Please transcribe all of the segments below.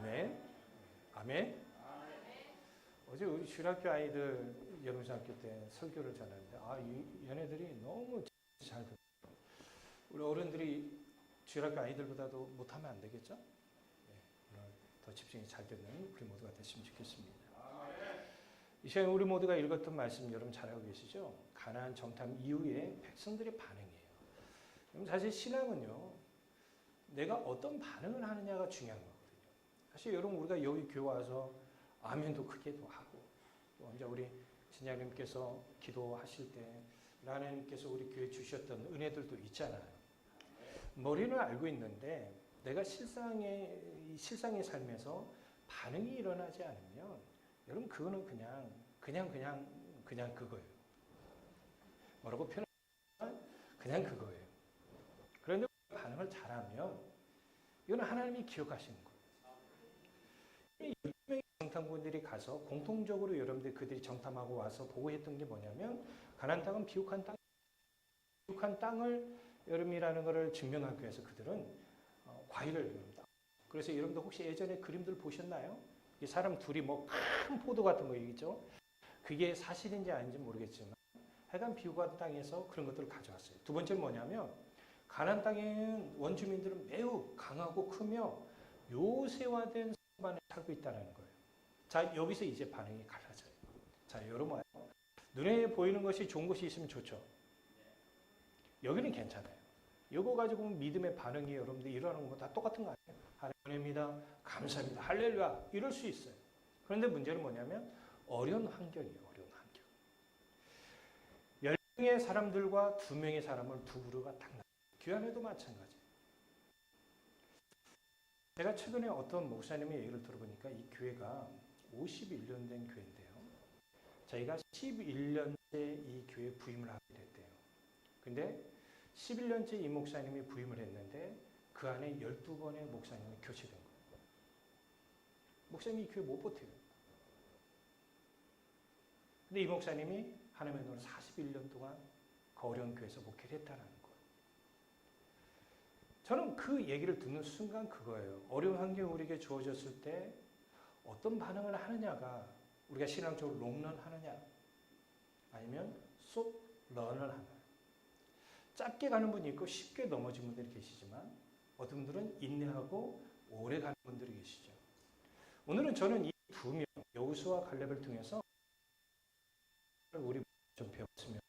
아멘. 아멘. 어제 우리 주일학교 아이들 여름중학교 때 설교를 전하는데 얘네들이 너무 잘 듣고 우리 어른들이 주일학교 아이들보다도 못하면 안 되겠죠? 네, 오늘 더 집중이 잘 되는 우리 모두가 됐으면 좋겠습니다. 이 시간에 우리 모두가 읽었던 말씀 여러분 잘 알고 계시죠? 가나안 정탐 이후에 백성들의 반응이에요. 그럼 사실 신앙은요, 내가 어떤 반응을 하느냐가 중요한 거거든요. 사실 여러분 우리가 여기 교회 와서 아멘도 크게도 하고 또 언제 우리 진양님께서 기도하실 때 하나님께서 우리 교회 주셨던 은혜들도 있잖아요. 머리는 알고 있는데 내가 실상의 삶에서 반응이 일어나지 않으면 여러분 그거는 그냥 그거예요. 뭐라고 표현하면 그냥 그거예요. 그런데 반응을 잘하면 이건 하나님이 기억하시는 거예요. 이 12명의 정탐꾼들이 가서 공통적으로 여러분들 그들이 정탐하고 와서 보고했던 게 뭐냐면 가나안 땅은 비옥한 땅을 여름이라는 것을 증명하기 위해서 그들은 과일을 여릅니다. 그래서 여러분들 혹시 예전에 그림들 보셨나요? 이 사람 둘이 뭐 큰 포도 같은 거 있죠? 그게 사실인지 아닌지 모르겠지만 하여간 비옥한 땅에서 그런 것들을 가져왔어요. 두 번째는 뭐냐면 가나안 땅에는 원주민들은 매우 강하고 크며 요새화된 성반에 살고 있다는 거예요. 자, 여기서 이제 반응이 갈라져요. 자, 여러분 눈에 보이는 것이 좋은 것이 있으면 좋죠. 여기는 괜찮아요. 이거 가지고 믿음의 반응이 여러분들 일어나는 거 다 똑같은 거 아니에요? 하나님입니다. 감사합니다. 할렐루야. 이럴 수 있어요. 그런데 문제는 뭐냐면 어려운 환경이에요. 어려운 환경. 10명의 사람들과 2명의 사람을 두 부류가 딱 나눠요. 교회 안에도 마찬가지예요. 제가 최근에 어떤 목사님의 얘기를 들어보니까 이 교회가 51년 된 교회인데요. 저희가 11년째 이 교회에 부임을 하게 됐대요. 근데 11년째 이 목사님이 부임을 했는데 그 안에 12번의 목사님이 교체된 거예요. 목사님이 이 교회 못 버텨요. 근데 이 목사님이 하나님의 눈으로 41년 동안 그 어려운 교회에서 목회를 했다는 거예요. 저는 그 얘기를 듣는 순간 그거예요. 어려운 환경이 우리에게 주어졌을 때 어떤 반응을 하느냐가 우리가 신앙적으로 롱런 하느냐 아니면 쏙 런을 하느냐. 짧게 가는 분이 있고 쉽게 넘어진 분들이 계시지만 어떤 분들은 인내하고 오래 가는 분들이 계시죠. 오늘은 저는 이 2명 여호수아와 갈렙을 통해서 우리 좀 배웠으면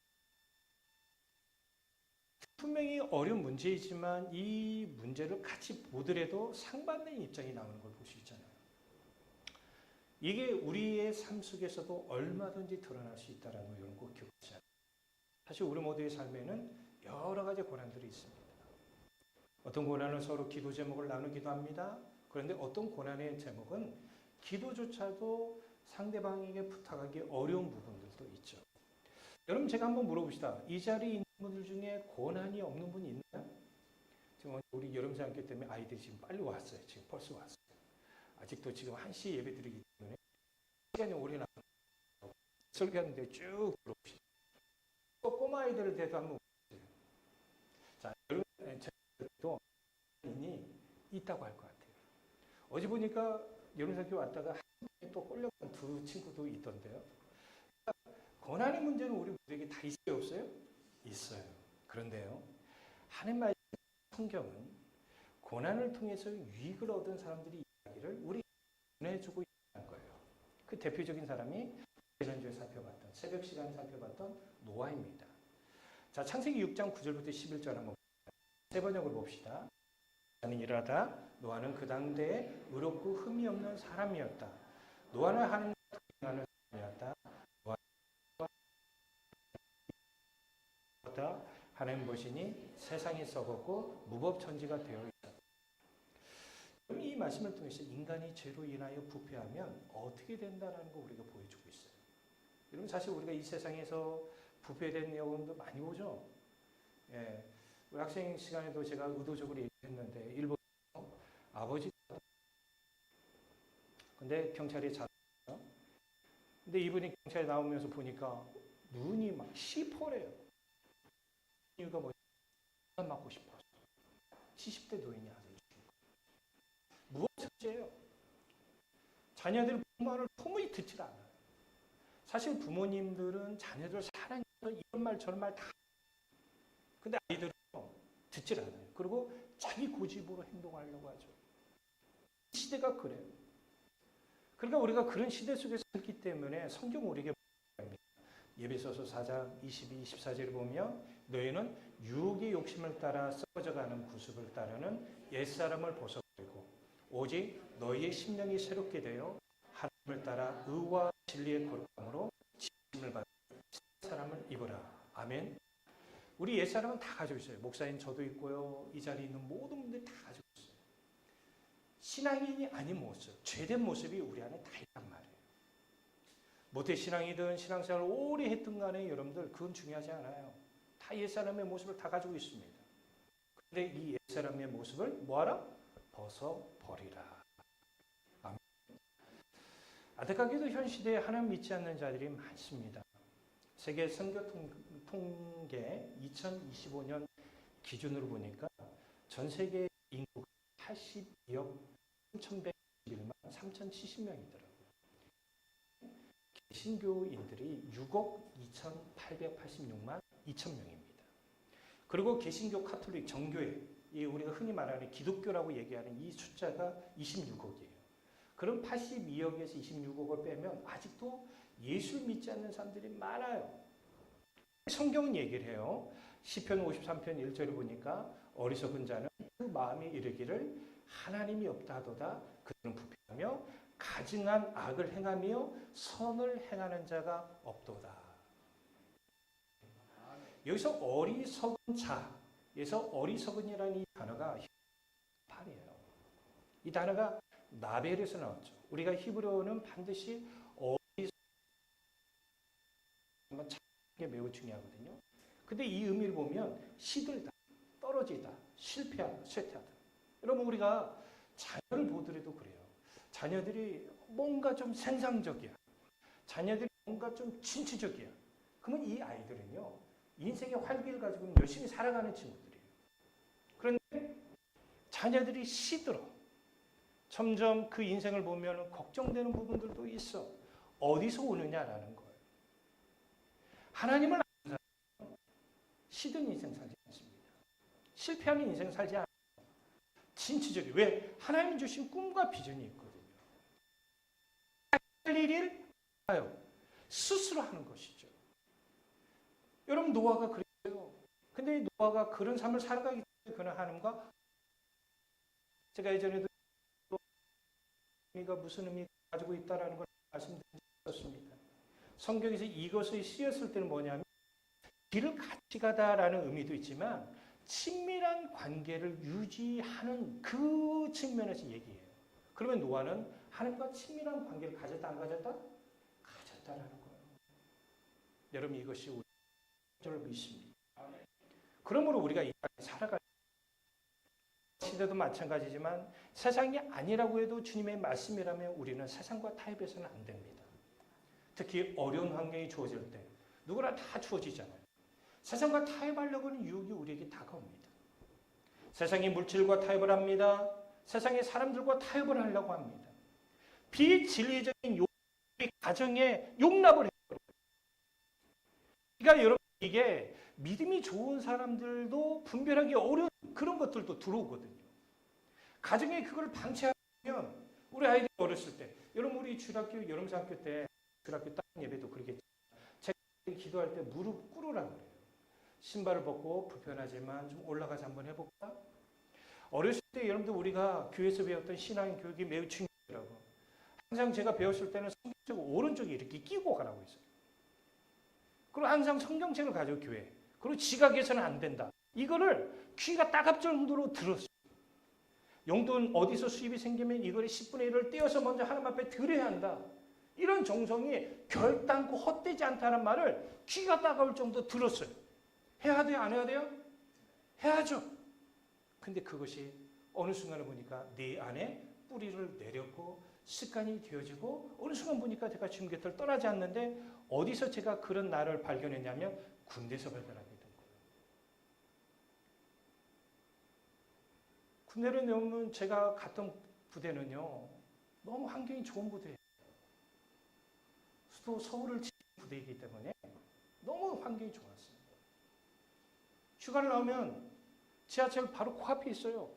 분명히 어려운 문제이지만 이 문제를 같이 보더라도 상반된 입장이 나오는 걸 볼 수 있잖아요. 이게 우리의 삶 속에서도 얼마든지 드러날 수 있다는 걸 여러분 꼭 기억하셔야 돼요. 사실 우리 모두의 삶에는 여러 가지 고난들이 있습니다. 어떤 고난은 서로 기도 제목을 나누기도 합니다. 그런데 어떤 고난의 제목은 기도조차도 상대방에게 부탁하기 어려운 부분들도 있죠. 여러분 제가 한번 물어봅시다. 이 자리에 있는 분들 중에 고난이 없는 분이 있나요? 지금 우리 여름장학교 때문에 아이들이 지금 빨리 왔어요. 지금 벌써 왔어요. 아직도 지금 1시 예배 드리기 때문에 시간이 오래 남았어요. 설교하는데 쭉 들어봅시다. 또 꼬마 아이들을 대도 한번 보세요. 자, 여러분 제도 있다고 할 것 같아요. 어제 보니까 여름장학교 왔다가 또 홀려간 2 친구도 있던데요. 고난의 문제는 우리 모두에게 다 있어요, 없어요? 있어요. 그런데요, 하나님 말씀 성경은 고난을 통해서 유익을 얻은 사람들이 이야기를 우리 전해주고 있다는 거예요. 그 대표적인 사람이 지난주에 살펴봤던 새벽 시간에 살펴봤던 노아입니다. 자, 창세기 6장 9절부터 11절 한번 세 번역을 봅시다. 노아는 일하다 노아는 그 당대에 의롭고 흠이 없는 사람이었다. 노아는 하나님과 동행하는 사람이었다. 하나님 보시니 세상이 썩었고 무법천지가 되어 있다. 이 말씀을 통해서 인간이 죄로 인하여 부패하면 어떻게 된다는 거 우리가 보여주고 있어요. 여러분 사실 우리가 이 세상에서 부패된 경우도 많이 보죠. 예, 우리 학생 시간에도 제가 의도적으로 얘기했는데 일본 아버지 근데 경찰이 잡았어요. 근데 이분이 경찰에 나오면서 보니까 눈이 막 시퍼래요. 이유가 뭐냐? 맞고 싶어서. 70대 노인이 아들 죽인 거예요. 무법천지예요. 자녀들이 부모 말을 도무지 듣질 않아요. 사실 부모님들은 자녀들 사랑해서 이런 말 저런 말 다. 근데 아이들은 듣질 않아요. 그리고 자기 고집으로 행동하려고 하죠. 시대가 그래요. 그러니까 우리가 그런 시대 속에 살기 때문에 성경 우리에게 예배소서 4장 22, 24절을 보면 너희는 유혹의 욕심을 따라 썩어져가는 구습을 따르는 옛사람을 벗어버리고 오직 너희의 심령이 새롭게 되어 하나님을 따라 의와 진리의 거룩함으로 지음을 받는 사람을 입으라. 아멘. 우리 옛사람은 다 가지고 있어요. 목사님 저도 있고요. 이 자리에 있는 모든 분들이 다 가지고 있어요. 신앙인이 아닌 모습, 죄된 모습이 우리 안에 다 있단 말이에요. 모태신앙이든 신앙생활을 오래 했든 간에 여러분들 그건 중요하지 않아요. 다 옛사람의 모습을 다 가지고 있습니다. 그런데 이 옛사람의 모습을 뭐하라? 벗어버리라. 아멘. 안타깝게도 현 시대에 하나님 믿지 않는 자들이 많습니다. 세계 선교 통계 2025년 기준으로 보니까 전 세계 인구가 82억 3,111만 3,070명이더라고요. 개신교인들이 6억 2,886만 2,000명입니다. 그리고 개신교 카톨릭 정교회, 우리가 흔히 말하는 기독교라고 얘기하는 이 숫자가 26억이에요. 그럼 82억에서 26억을 빼면 아직도 예수를 믿지 않는 사람들이 많아요. 성경은 얘기를 해요. 시편 53편 1절을 보니까 어리석은 자는 그 마음에 이르기를 하나님이 없다 하도다 그들은 부패하며 가증한 악을 행하며 선을 행하는 자가 없도다. 여기서 어리석은 자에서 어리석은이라는 이 단어가 히브리어예요. 이 단어가 나벨에서 나왔죠. 우리가 히브리어는 반드시 어리석은 게 매우 중요하거든요. 근데 이 의미를 보면 시들다, 떨어지다, 실패하다, 쇠퇴하다. 여러분 우리가 자녀를 보더라도 그래요. 자녀들이 뭔가 좀 생산적이야. 자녀들이 뭔가 좀 진취적이야. 그러면 이 아이들은요. 인생의 활기를 가지고 열심히 살아가는 친구들이에요. 그런데 자녀들이 시들어. 점점 그 인생을 보면 걱정되는 부분들도 있어. 어디서 오느냐라는 거예요. 하나님을 아는 사람은 시든 인생 살지 않습니다. 실패하는 인생 살지 않아요. 진취적이. 왜? 하나님 주신 꿈과 비전이 있거든요. 할 일을 스스로 하는 것이죠. 여러분 노아가 그랬어요. 근데 노아가 그런 삶을 살아가기 때문에 그는 하나님과 제가 예전에도 의미가 무슨 의미가 가지고 있다라는 걸 말씀드렸습니다. 성경에서 이것을 쓰였을 때는 뭐냐면 길을 같이 가다라는 의미도 있지만 친밀한 관계를 유지하는 그 측면에서 얘기해요. 그러면 노아는 하나님과 친밀한 관계를 가졌다 안 가졌다? 가졌다라는 거예요. 여러분 이것이 우리 저를 믿습니다. 그러므로 우리가 이 땅에 살아갈 시대도 마찬가지지만 세상이 아니라고 해도 주님의 말씀이라면 우리는 세상과 타협해서는 안 됩니다. 특히 어려운 환경이 주어질 때 누구나 다 주어지잖아요. 세상과 타협하려고 하는 유혹이 우리에게 다가옵니다. 세상이 물질과 타협을 합니다. 세상의 사람들과 타협을 하려고 합니다. 비진리적인 욕이 가정에 용납을 해요. 그러니까 여러분 이게 믿음이 좋은 사람들도 분별하기 어려운 그런 것들도 들어오거든요. 가정에 그걸 방치하면 우리 아이들이 어렸을 때 여러분 우리 주일학교 여름사학교 때 주일학교 땅 예배도 그러겠죠. 제가 기도할 때 무릎 꿇으라고 그래요. 신발을 벗고 불편하지만 좀 올라가서 한번 해볼까? 어렸을 때 여러분들 우리가 교회에서 배웠던 신앙 교육이 매우 중요하더라고요. 항상 제가 배웠을 때는 성경책을 오른쪽에 이렇게 끼고 가라고 했어요. 그리고 항상 성경책을 가지고 교회. 그리고 지각해서는 안 된다. 이거를 귀가 따갑 정도로 들었어요. 용돈 어디서 수입이 생기면 이거를 10분의 1을 떼어서 먼저 하나님 앞에 드려야 한다. 이런 정성이 결단코 헛되지 않다는 말을 귀가 따가울 정도 들었어요. 해야 돼요? 안 해야 돼요? 해야죠. 근데 그것이 어느 순간에 보니까 내 안에 뿌리를 내렸고 습관이 되어지고 어느 순간 보니까 제가 주님 곁을 떠나지 않는데 어디서 제가 그런 나를 발견했냐면 군대에서 발견하게 된 거예요. 군대를 내오면 제가 갔던 부대는요. 너무 환경이 좋은 부대예요. 또 서울을 지킨 부대이기 때문에 너무 환경이 좋았어요. 휴가를 나오면 지하철 바로 코앞에 있어요.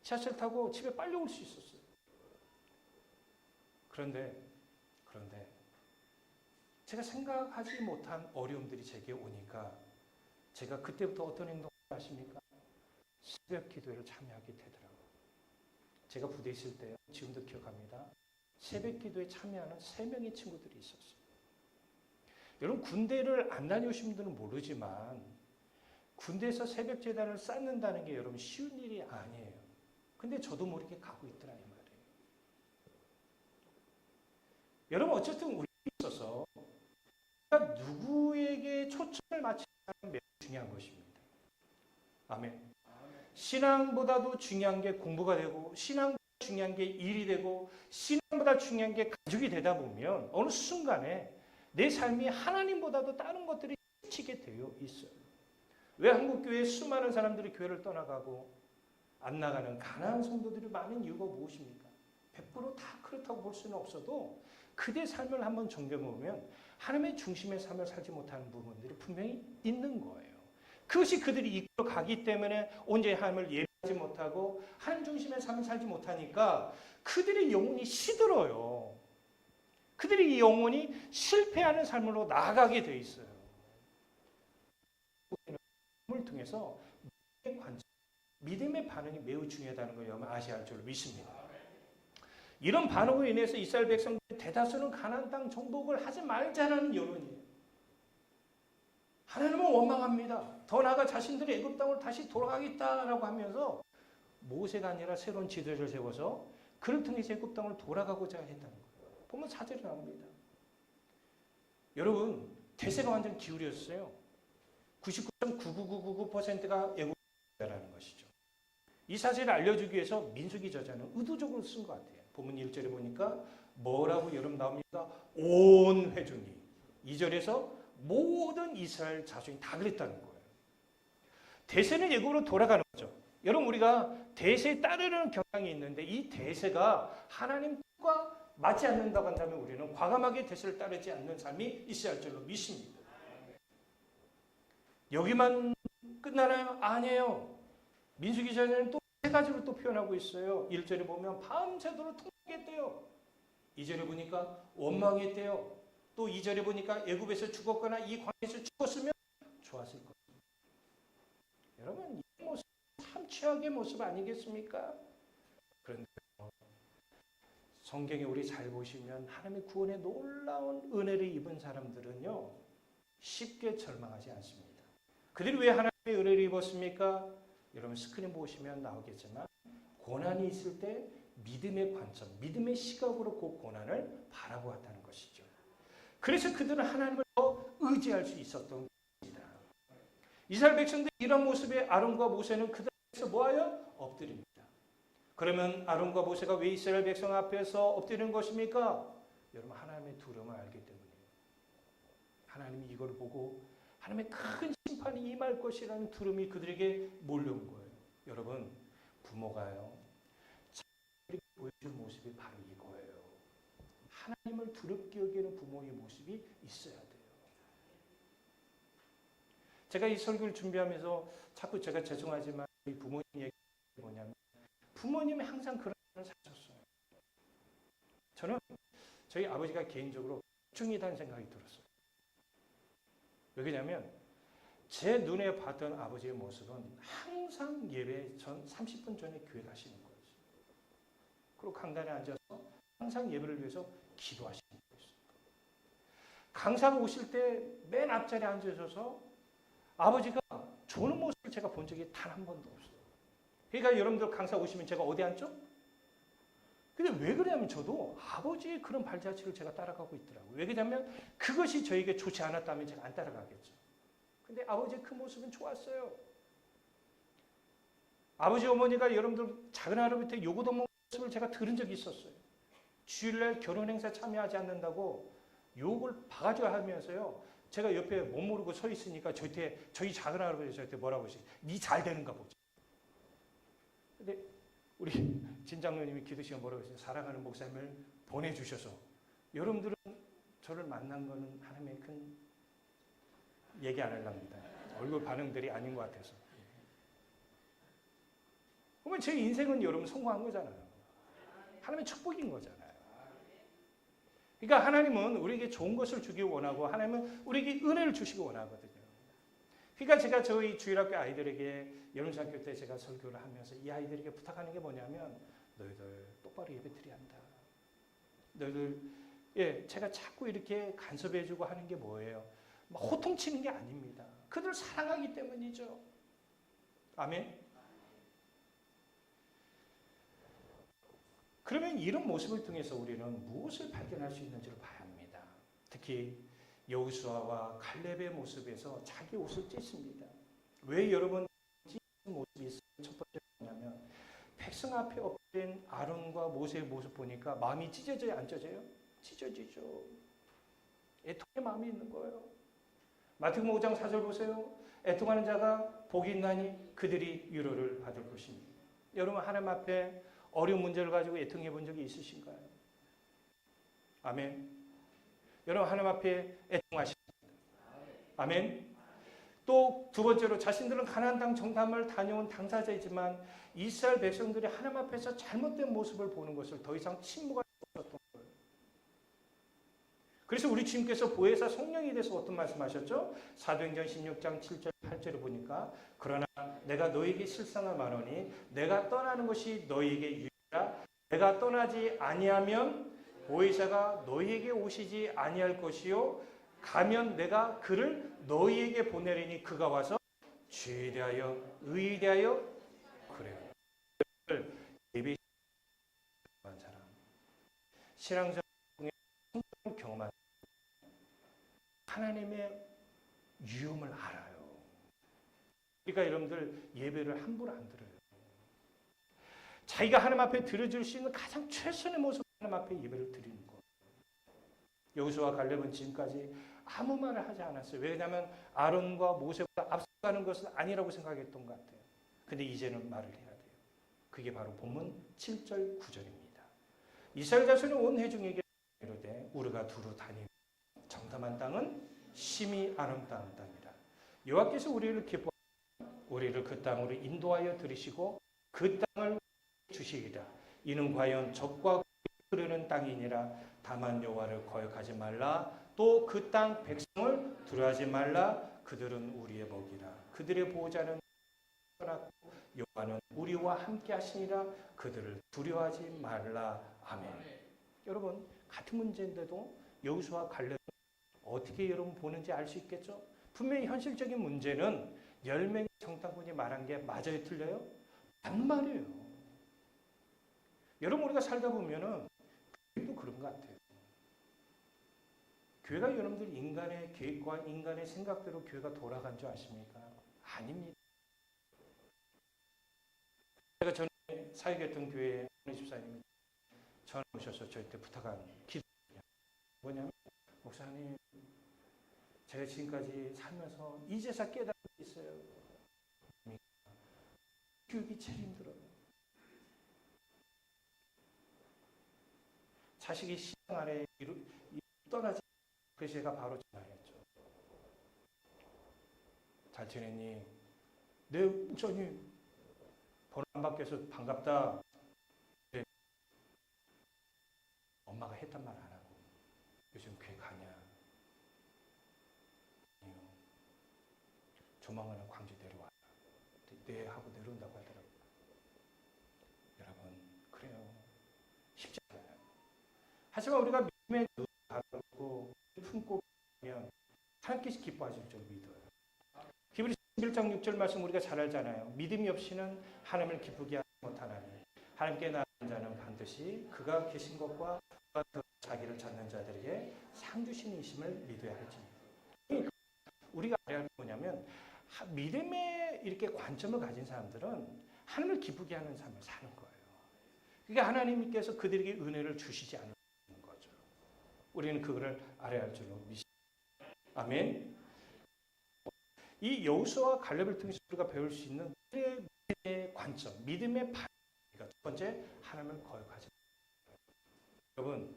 지하철 타고 집에 빨리 올 수 있었어요. 그런데 제가 생각하지 못한 어려움들이 제게 오니까 제가 그때부터 어떤 행동을 하십니까? 새벽 기도회를 참여하게 되더라고요. 제가 부대에 있을 때 지금도 기억합니다. 새벽 기도에 참여하는 3명의 친구들이 있었어요. 여러분 군대를 안 다녀오신 분들은 모르지만 군대에서 새벽 제단을 쌓는다는 게 여러분 쉬운 일이 아니에요. 근데 저도 모르게 가고 있더라 이 말이에요. 여러분 어쨌든 우리에 있어서 우리가 누구에게 초점을 맞추는 게 매우 중요한 것입니다. 아멘. 신앙보다도 중요한 게 공부가 되고 신앙보다 중요한 게 일이 되고 신앙보다 중요한 게 가족이 되다 보면 어느 순간에 내 삶이 하나님보다도 다른 것들이 치게 되어 있어요. 왜 한국교회에 수많은 사람들이 교회를 떠나가고 안 나가는 가난한 성도들이 많은 이유가 무엇입니까? 100%다 그렇다고 볼 수는 없어도 그들의 삶을 한번 점검해보면 하나님의 중심의 삶을 살지 못하는 부분들이 분명히 있는 거예요. 그것이 그들이 이끌어 가기 때문에 온전히 하나님을 예배하지 못하고 하나님 중심의 삶을 살지 못하니까 그들의 영혼이 시들어요. 그들이 영혼이 실패하는 삶으로 나아가게 돼 있어요. 을 통해서 믿음의 반응이 매우 중요하다는 걸 여러분 아셔야 할 줄 믿습니다. 이런 반응으로 인해서 이스라엘 백성들의 대다수는 가나안 땅 정복을 하지 말자라는 여론이에요. 하나님은 원망합니다. 더 나아가 자신들이 애굽 땅으로 다시 돌아가겠다라고 하면서 모세가 아니라 새로운 지도자를 세워서 그를 통해서 애굽 땅으로 돌아가고자 했다는 거예요. 보면 4절에 나옵니다. 여러분 대세가 완전 기울였어요. 99.99999%가 애굽이라는 것이죠. 이 사실을 알려주기 위해서 민수기 저자는 의도적으로 쓴 것 같아요. 본문 1절에 보니까 뭐라고 여러분 나옵니까? 온 회중이. 2절에서 모든 이스라엘 자손이 다 그랬다는 거예요. 대세는 애굽으로 돌아가는 거죠. 여러분 우리가 대세에 따르는 경향이 있는데 이 대세가 하나님 뜻과 맞지 않는다고 한다면 우리는 과감하게 대세를 따르지 않는 삶이 있어야 할 줄로 믿습니다. 여기만 끝나나요? 아니에요. 민수기 전에는 또 3가지로 또 표현하고 있어요. 1절에 보면 밤새도록 통곡했대요. 2절에 보니까 원망했대요. 또 2절에 보니까 애굽에서 죽었거나 이 광야에서 죽었으면 좋았을 것입니다. 여러분 이 모습 참 최악의 모습 아니겠습니까? 그런데 성경에 우리 잘 보시면 하나님의 구원의 놀라운 은혜를 입은 사람들은요 쉽게 절망하지 않습니다. 그들이 왜 하나님의 은혜를 입었습니까? 여러분 스크린 보시면 나오겠지만 고난이 있을 때 믿음의 관점, 믿음의 시각으로 그 고난을 바라보았다는 것이죠. 그래서 그들은 하나님을 더 의지할 수 있었던 것입니다. 이스라엘 백성들 이런 모습에 아론과 모세는 그들 앞에서 뭐하여? 엎드립니다. 그러면 아론과 모세가 왜 이스라엘 백성 앞에서 엎드리는 것입니까? 여러분 하나님의 두려움을 알기 때문이에요. 하나님이 이걸 보고 하나님의 큰 심판이 임할 것이라는 두려움이 그들에게 몰려온 거예요. 여러분 부모가요. 자녀들에게 보여줄 모습이 바로 이거예요. 하나님을 두렵게 여기는 부모의 모습이 있어야 돼요. 제가 이 설교를 준비하면서 자꾸 제가 죄송하지만 이 부모님 얘기 뭐냐면 부모님이 항상 그런 일을 사셨어요. 저는 저희 아버지가 개인적으로 중이다는 생각이 들었어요. 왜냐하면 제 눈에 봤던 아버지의 모습은 항상 예배 전 30분 전에 교회 가시는 거였어요. 그리고 강단에 앉아서 항상 예배를 위해서 기도하시는 거였어요. 강사가 오실 때 맨 앞자리에 앉으셔서 아버지가 조는 모습을 제가 본 적이 단 한 번도 없어요. 그러니까 여러분들 강사 오시면 제가 어디 앉죠? 근데 왜 그러냐면 저도 아버지의 그런 발자취를 제가 따라가고 있더라고요. 왜 그러냐면 그것이 저에게 좋지 않았다면 제가 안 따라가겠죠. 근데 아버지의 그 모습은 좋았어요. 아버지 어머니가 여러분들 작은 할아버지 요구도 먹는 모습을 제가 들은 적이 있었어요. 주일날 결혼 행사 참여하지 않는다고 욕을 바가지로 하면서요. 제가 옆에 못 모르고 서 있으니까 저희 작은 할아버지 저한테 뭐라고 하시지? 니 잘 되는가 보지. 근데 우리 진장로님이 기도 시간 뭐라고 했어요? 사랑하는 목사님을 보내주셔서. 여러분들은 저를 만난 거는 하나님의 큰 얘기 안 하려합니다. 얼굴 반응들이 아닌 것 같아서. 그러면 제 인생은 여러분 성공한 거잖아요. 하나님의 축복인 거잖아요. 그러니까 하나님은 우리에게 좋은 것을 주기 원하고 하나님은 우리에게 은혜를 주시기 원하거든요. 그러니까 제가 저희 주일학교 아이들에게 여름학교 때 제가 설교를 하면서 이 아이들에게 부탁하는 게 뭐냐면 너희들 똑바로 예배드려야 한다. 너희들 제가 자꾸 이렇게 간섭해주고 하는 게 뭐예요? 막 호통치는 게 아닙니다. 그들을 사랑하기 때문이죠. 아멘. 그러면 이런 모습을 통해서 우리는 무엇을 발견할 수 있는지를 봐야 합니다. 특히 여호수아와 갈렙의 모습에서 자기 옷을 찢습니다. 왜 여러분 찢는 모습이 있어요? 첫 번째 뭐냐면 백성 앞에 엎드린 아론과 모세의 모습 보니까 마음이 찢어져요? 안 찢어져요? 찢어지죠. 애통의 마음이 있는 거예요. 마태복음 5장 4절 보세요. 애통하는 자가 복이 있나니 그들이 위로를 받을 것입니다. 여러분 하나님 앞에 어려운 문제를 가지고 애통해 본 적이 있으신가요? 아멘. 여러분 하나님 앞에 애통하십니다. 아멘. 또 두 번째로 자신들은 가나안 땅 정탐을 다녀온 당사자이지만 이스라엘 백성들이 하나님 앞에서 잘못된 모습을 보는 것을 더 이상 침묵할 수 없었던 거예요. 그래서 우리 주님께서 보혜사 성령에 대해서 어떤 말씀하셨죠? 사도행전 16장 7절 8절을 보니까 그러나 내가 너에게 실상을 말하니 내가 떠나는 것이 너에게 유익이라 내가 떠나지 아니하면 보혜사가 너희에게 오시지 아니할 것이요 가면 내가 그를 너희에게 보내리니 그가 와서 죄에 대하여 의에 대하여 그래요. 예배 사람 신앙생활 통해 성경을 경험한 하나님의 위엄을 알아요. 그러니까 여러분들 예배를 함부로 안 들어요. 자기가 하나님 앞에 드려줄 수 있는 가장 최선의 모습 하나님 앞에 예배를 드리는 거예요. 여호수아와 갈렙은 지금까지 아무 말을 하지 않았어요. 왜냐하면 아론과 모세보다 앞서가는 것은 아니라고 생각했던 것 같아요. 근데 이제는 말을 해야 돼요. 그게 바로 본문 7절 9절입니다. 이스라엘 자손이 온 회중에게 이르되 우리가 두루 다니며 정탐한 땅은 심히 아름다운 땅이라. 여호와께서 우리를 기뻐하시고 우리를 그 땅으로 인도하여 들이시고 그 땅을 주시리라. 이는 과연 적과 흐르는 땅이니라. 다만 여호와를 거역하지 말라. 또 그 땅 백성을 두려워하지 말라. 그들은 우리의 먹이라. 그들의 보호자는 여호와는 우리와 함께 하시니라. 그들을 두려워하지 말라. 아멘. 여러분 같은 문제인데도 여호수아 갈렙은 어떻게 여러분 보는지 알 수 있겠죠? 분명히 현실적인 문제는 10명의 정탐꾼이 말한 게 맞아요? 틀려요? 반말이에요. 여러분 우리가 살다 보면은 교회도 그런 것 같아요. 교회가 여러분들 인간의 계획과 인간의 생각대로 교회가 돌아간 줄 아십니까? 아닙니다. 제가 전에 사역했던 교회에 어느 집사님이 전화 오셔서 저한테 부탁한 기도가 뭐냐면 목사님 제가 지금까지 살면서 이제서 깨달은 게 있어요. 교육이 제일 힘들어요. 자식이 신앙 아래 떠나지. 그래서 제가 바로 전화를 했죠. 잘 지냈니? 네, 목사님. 번호 안 바뀌어서 반갑다. 네. 엄마가 했단 말 안 하고 요즘 교회 가냐? 아니요. 조만간은 광주 내려와. 네 하고 내려온다고 하더라고요. 여러분 그래요. 쉽지 않아요. 하지만 우리가 믿음의 눈을 가지고 품고 보면 하나님께서 기뻐하실 줄 믿어요. 히브리서 11장 6절 말씀 우리가 잘 알잖아요. 믿음이 없이는 하나님을 기쁘게 하지 못하나니 하나님께 나아간 자는 반드시 그가 계신 것과 자기를 찾는 자들에게 상 주시는 이심을 믿어야 하지. 우리가 알아야 할 게 뭐냐면 믿음의 이렇게 관점을 가진 사람들은 하나님을 기쁘게 하는 삶을 사는 거예요. 그러니까 하나님께서 그들에게 은혜를 주시지 않는 거죠. 우리는 그거를 알아야 할 줄로 믿습니다. 아멘. 이 여호수아와 갈렙을 통해서 우리가 배울 수 있는 믿음의 관점, 믿음의 반응이 두 번째, 하나님을 거역하지. 여러분,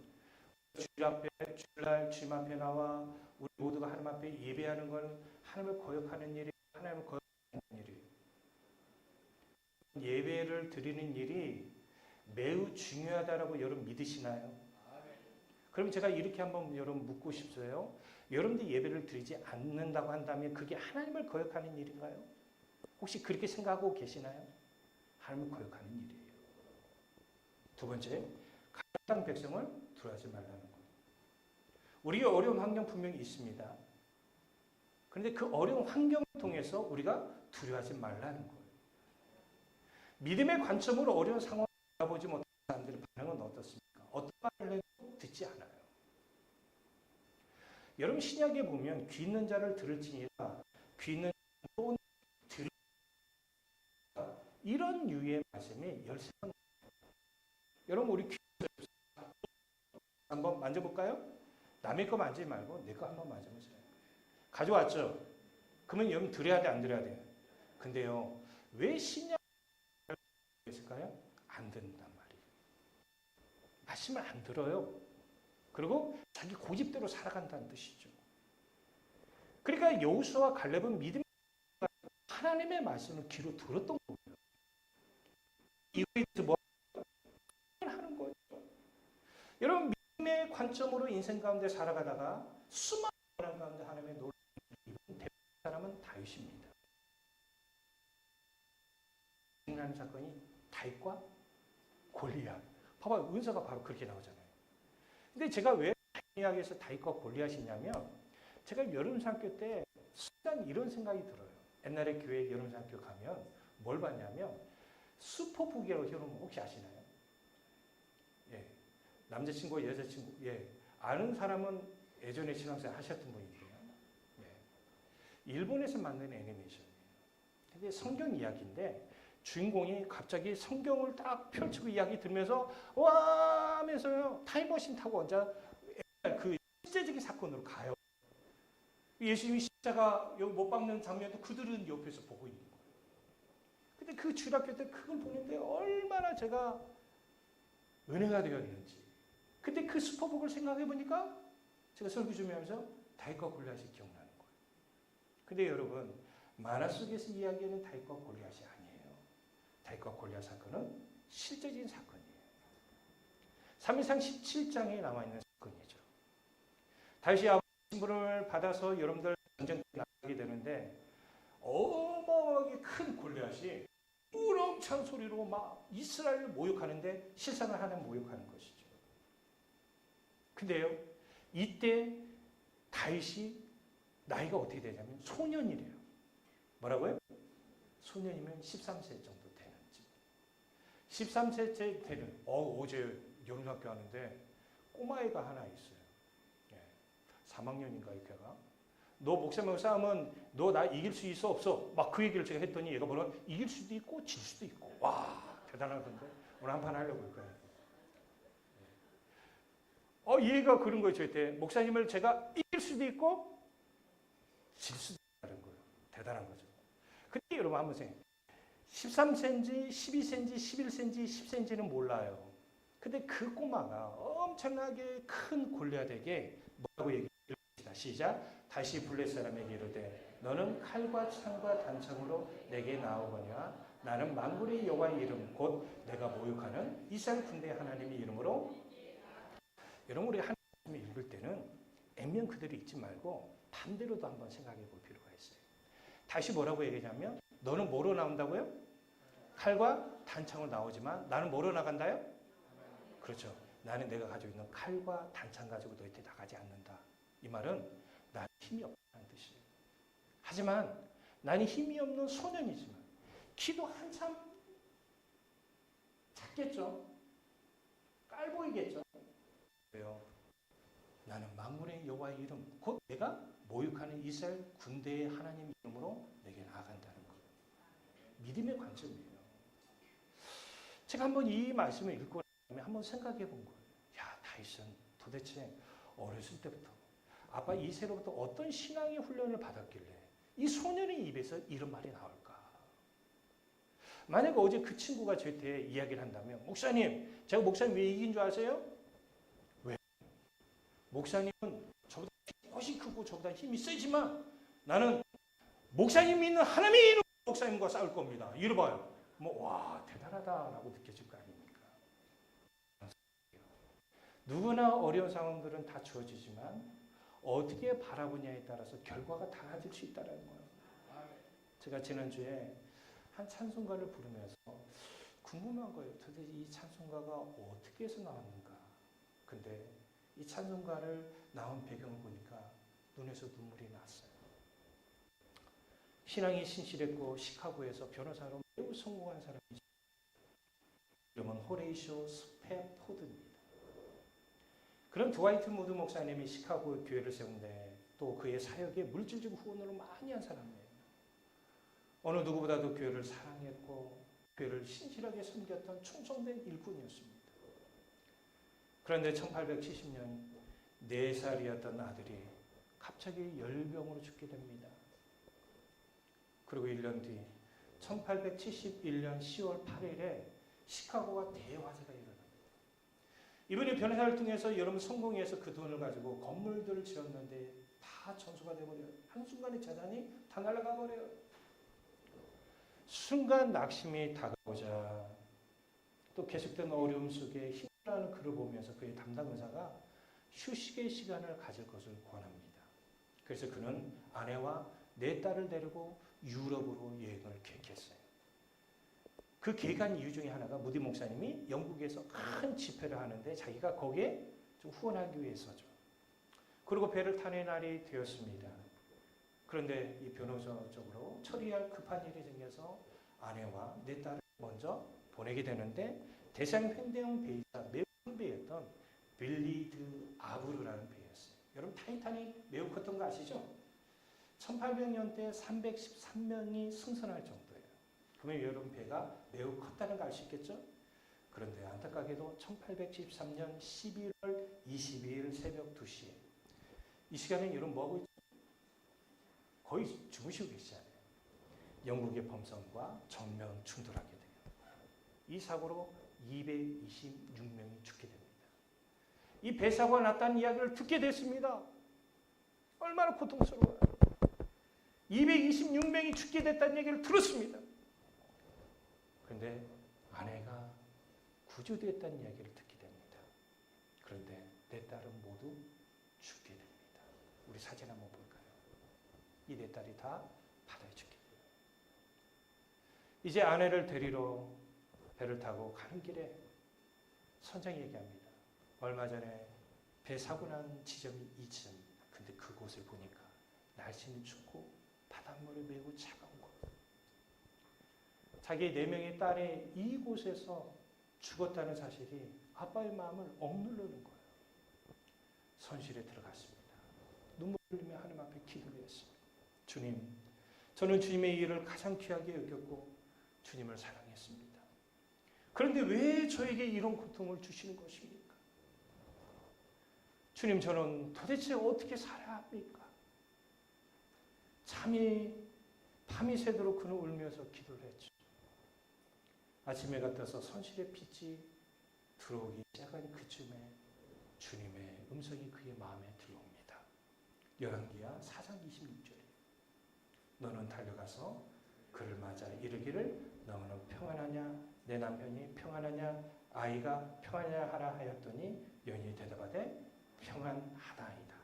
주일 앞에, 주일날 주님 앞에 나와 우리 모두가 하나님 앞에 예배하는 건 하나님을 거역하는 일이, 하나님을 거역하는 일이에요. 예배를 드리는 일이 매우 중요하다라고 여러분 믿으시나요? 그럼 제가 이렇게 한번 여러분 묻고 싶어요. 여러분들이 예배를 드리지 않는다고 한다면 그게 하나님을 거역하는 일인가요? 혹시 그렇게 생각하고 계시나요? 하나님을 거역하는 일이에요. 두 번째, 가나안 땅 백성을 두려워하지 말라는 거예요. 우리의 어려운 환경 분명히 있습니다. 그런데 그 어려운 환경을 통해서 우리가 두려워하지 말라는 거예요. 믿음의 관점으로 어려운 상황을 바라보지 못하는 사람들의 반응은 어떻습니까? 어떤 말을 해도 듣지 않아요. 여러분 신약에 보면 귀 있는 자를 들을지니라 귀 있는 자도 들으라 이런 유의 말씀이 13번. 여러분 우리 귀 한번 만져볼까요? 남의 거 만지지 말고 내 거 한번 만져보세요. 가져왔죠? 그러면 여러분 들어야 돼, 안 들어야 돼? 근데요, 왜 신약 있을까요? 안 듣는단 말이에요. 말씀을 안 들어요. 그리고 자기 고집대로 살아간다는 뜻이죠. 그러니까 여호수아와 갈렙은 믿음 하나님의 말씀을 귀로 들었던 거예요. 이거에 뭐 하는 거예요. 여러분 믿음의 관점으로 인생 가운데 살아가다가 수많은 고난 가운데 하나님의 놀라운 입은 대부분 사람은 다윗입니다. 중요한 사건이 다윗과 골리앗. 봐봐 은사가 바로 그렇게 나오잖아요. 근데 제가 왜 이야기에서 다윗과 골리앗이냐면 제가 여름상교 때 순간 이런 생각이 들어요. 옛날에 교회 여름상교 가면 뭘 봤냐면 슈퍼북이라고 여러분 혹시 아시나요? 예, 남자친구와 여자친구 예, 아는 사람은 예전에 신앙생활 하셨던 분인데요. 예, 일본에서 만든 애니메이션이에요. 근데 성경 이야기인데 주인공이 갑자기 성경을 딱 펼치고 이야기 들으면서 와 하면서요 타임머신 타고 혼자 그 실제적인 사건으로 가요. 예수님이 십자가 못 박는 장면도 그들은 옆에서 보고 있는 거예요. 근데 그 주일학교 때 그걸 보는데 얼마나 제가 은혜가 되었는지. 근데 그 슈퍼북을 생각해 보니까 제가 설교 좀 하면서 다윗과 골리앗이 기억나는 거예요. 근데 여러분 만화 속에서 이야기하는 다윗과 골리앗이 아니에요. 다윗과 골리앗 사건은 실제적인 사건이에요. 3일상 17장에 나와 있는 사건이죠. 다윗이 아버지 신분을 받아서 여러분들 전쟁에 나가게 되는데 어마어마하게 큰 골리앗이 우렁찬 소리로 막 이스라엘을 모욕하는데 실상을 하나님 모욕하는 것이죠. 근데요, 이때 다윗이 나이가 어떻게 되냐면 소년이래요. 뭐라고요? 소년이면 13세 정도 되는지. 13세째 되는, 어제 여름학교 하는데 꼬마애가 하나 있어요. 3학년인가 이 걔가. 너 목사님하고 싸우면 너 나 이길 수 있어 없어? 막 그 얘기를 제가 했더니 얘가 뭐라 이길 수도 있고 질 수도 있고. 와 대단하던데. 오늘 한판 하려고 할 거예요. 얘가 그런 거예요. 저한테 목사님을 제가 이길 수도 있고 질 수도 있다는 거예요. 대단한 거죠. 근데 여러분 한번 생각해요. 13cm, 12cm, 11cm, 10cm는 몰라요. 근데 그 꼬마가 엄청나게 큰 골리앗에게 뭐라고 얘기합니다. 시작. 다시 블레 사람에게 이르되 너는 칼과 창과 단창으로 내게 나오거니와 나는 만군의 여호와의 이름 곧 내가 모욕하는 이스라엘 군대의 하나님의 이름으로. 여러분 우리 하나님 읽을 때는 액면 그대로 읽지 말고 반대로도 한번 생각해 볼 필요가 있어요. 다시 뭐라고 얘기하냐면 너는 뭐로 나온다고요? 칼과 단창으로 나오지만 나는 뭐로 나간다요? 그렇죠. 나는 내가 가지고 있는 칼과 단창 가지고 너희한테 나가지 않는다. 이 말은 나는 힘이 없다는 뜻이에요. 하지만 나는 힘이 없는 소년이지만 키도 한참 작겠죠. 깔 보이겠죠. 왜요? 나는 만군의 여호와의 이름 곧 내가 모욕하는 이스라엘 군대의 하나님 이름으로 내게 나아간다는 거예요. 믿음의 관점이에요. 제가 한번 이 말씀을 읽고 나면 한번 생각해 본 거예요. 야 다윗은 도대체 어렸을 때부터 아빠 이새로부터 어떤 신앙의 훈련을 받았길래 이 소년의 입에서 이런 말이 나올까? 만약에 어제 그 친구가 저한테 이야기를 한다면 목사님, 제가 목사님 왜 이긴 줄 아세요? 왜? 목사님은 저보다 훨씬 크고 저보다 힘이 세지만 나는 목사님 믿는 하나님의 이름 목사님과 싸울 겁니다. 이러봐요. 와 대단하다라고 느껴질 거 아닙니까? 누구나 어려운 상황들은 다 주어지지만 어떻게 바라보냐에 따라서 결과가 달라질 수 있다는 거예요. 제가 지난주에 한 찬송가를 부르면서 궁금한 거예요. 도대체 이 찬송가가 어떻게 해서 나왔는가? 근데 이 찬송가를 나온 배경을 보니까 눈에서 눈물이 났어요. 신앙이 신실했고 시카고에서 변호사로 매우 성공한 사람이죠. 이름은 호레이쇼 스패포드입니다. 그런 드와이트 무드 목사님이 시카고 교회를 세운데 또 그의 사역에 물질적 후원으로 많이 한 사람이에요. 어느 누구보다도 교회를 사랑했고 교회를 신실하게 섬겼던 충성된 일꾼이었습니다. 그런데 1870년 4살이었던 아들이 갑자기 열병으로 죽게 됩니다. 그리고 1년 뒤 1871년 10월 8일에 시카고가 대화재가 일어납니다. 이분이 변호사를 통해서 여러분 성공해서 그 돈을 가지고 건물들을 지었는데 다 전소가 되어버려요. 한순간에 재산이 다 날아가 버려요. 순간 낙심이 다가오자 또 계속된 어려움 속에 힘들어하는 그를 보면서 그의 담당 의사가 휴식의 시간을 가질 것을 권합니다. 그래서 그는 아내와 4딸을 데리고 유럽으로 여행을 계획했어요. 그 계획한 이유 중에 하나가 무디 목사님이 영국에서 큰 집회를 하는데 자기가 거기에 좀 후원하기 위해서죠. 그리고 배를 타는 날이 되었습니다. 그런데 이 변호사적으로 처리할 급한 일이 생겨서 아내와 4딸을 먼저 보내게 되는데 대상 횡대형 배이자 매우 큰 배였던 빌리드 아브르라는 배였어요. 여러분 타이타닉 매우 컸던 거 아시죠? 1800년대 313명이 승선할 정도예요. 그러면 여러분 배가 매우 컸다는 거 알 수 있겠죠? 그런데 안타깝게도 1813년 11월 22일 새벽 2시에 이 시간에 여러분 뭐하고 있죠? 거의 주무시고 계시잖아요. 영국의 범선과 정면 충돌하게 돼요. 이 사고로 226명이 죽게 됩니다. 이 배사고가 났다는 이야기를 듣게 됐습니다. 얼마나 고통스러워요. 226명이 죽게 됐다는 얘기를 들었습니다. 그런데 아내가 구조됐다는 이야기를 듣게 됩니다. 그런데 4딸은 모두 죽게 됩니다. 우리 사진 한번 볼까요? 이 4딸이 다 바다에 죽게 돼요. 이제 아내를 데리러 배를 타고 가는 길에 선장이 얘기합니다. 얼마 전에 배 사고 난 지점이 이 지점입니다. 근데 그곳을 보니까 날씨는 춥고 바닷물이 매우 차가운 것. 자기 4명의 딸이 이곳에서 죽었다는 사실이 아빠의 마음을 억누르는 거예요. 선실에 들어갔습니다. 눈물 흘리며 하나님 앞에 기도를 했습니다. 주님, 저는 주님의 일을 가장 귀하게 여겼고 주님을 사랑했습니다. 그런데 왜 저에게 이런 고통을 주시는 것입니까? 주님, 저는 도대체 어떻게 살아야 합니까? 밤이 새도록 그는 울면서 기도를 했죠. 아침에 같아서 선실의 빛이 들어오기 시작한 그쯤에 주님의 음성이 그의 마음에 들어옵니다. 열왕기하 4장 26절에 너는 달려가서 그를 맞아 이르기를 너는 평안하냐? 내 남편이 평안하냐? 아이가 평안하냐 하라 하였더니 여인이 대답하되 평안하다이다.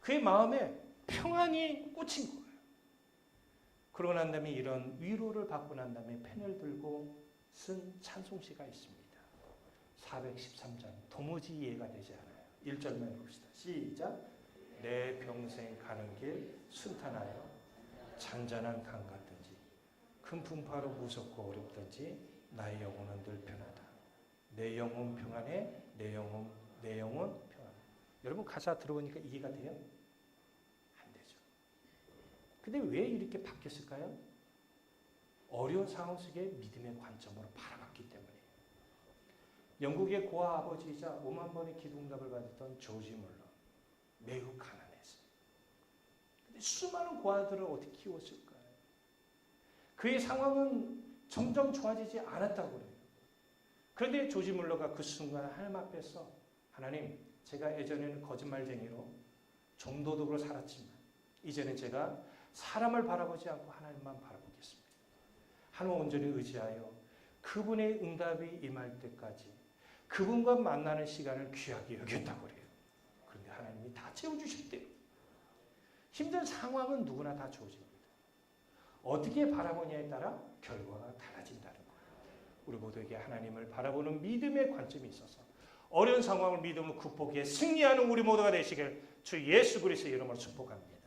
그의 마음에 평안이 꽂힌 거예요. 그러고 난 다음에 이런 위로를 받고 난 다음에 펜을 들고 쓴 찬송시가 있습니다. 413장 도무지 이해가 되지 않아요. 1절만 봅시다. 시작. 내 평생 가는 길 순탄하여 잔잔한 강 같든지 큰 풍파로 무섭고 어렵든지 나의 영혼은 늘 편하다. 내 영혼 평안해. 내 영혼 평안해. 여러분 가사 들어보니까 이해가 돼요? 안 되죠. 근데 왜 이렇게 바뀌었을까요? 어려운 상황 속에 믿음의 관점으로 바라봤기 때문이에요. 영국의 고아 아버지이자 5만 번의 기도응답을 받았던 조지 물러 매우 가난했어요. 근데 수많은 고아들을 어떻게 키웠을까요? 그의 상황은 점점 좋아지지 않았다고 그래요. 그런데 조지 물러가 그 순간 하나님 앞에서 하나님, 제가 예전에는 거짓말쟁이로 종도덕으로 살았지만 이제는 제가 사람을 바라보지 않고 하나님만 바라보겠습니다. 하나님 온전히 의지하여 그분의 응답이 임할 때까지 그분과 만나는 시간을 귀하게 여겼다고 그래요. 그런데 하나님이 다 채워주셨대요. 힘든 상황은 누구나 다 주어집니다. 어떻게 바라보냐에 따라 결과가 달라진다는 거예요. 우리 모두에게 하나님을 바라보는 믿음의 관점이 있어서 어려운 상황을 믿음으로 극복해 승리하는 우리 모두가 되시길 주 예수 그리스도의 이름으로 축복합니다.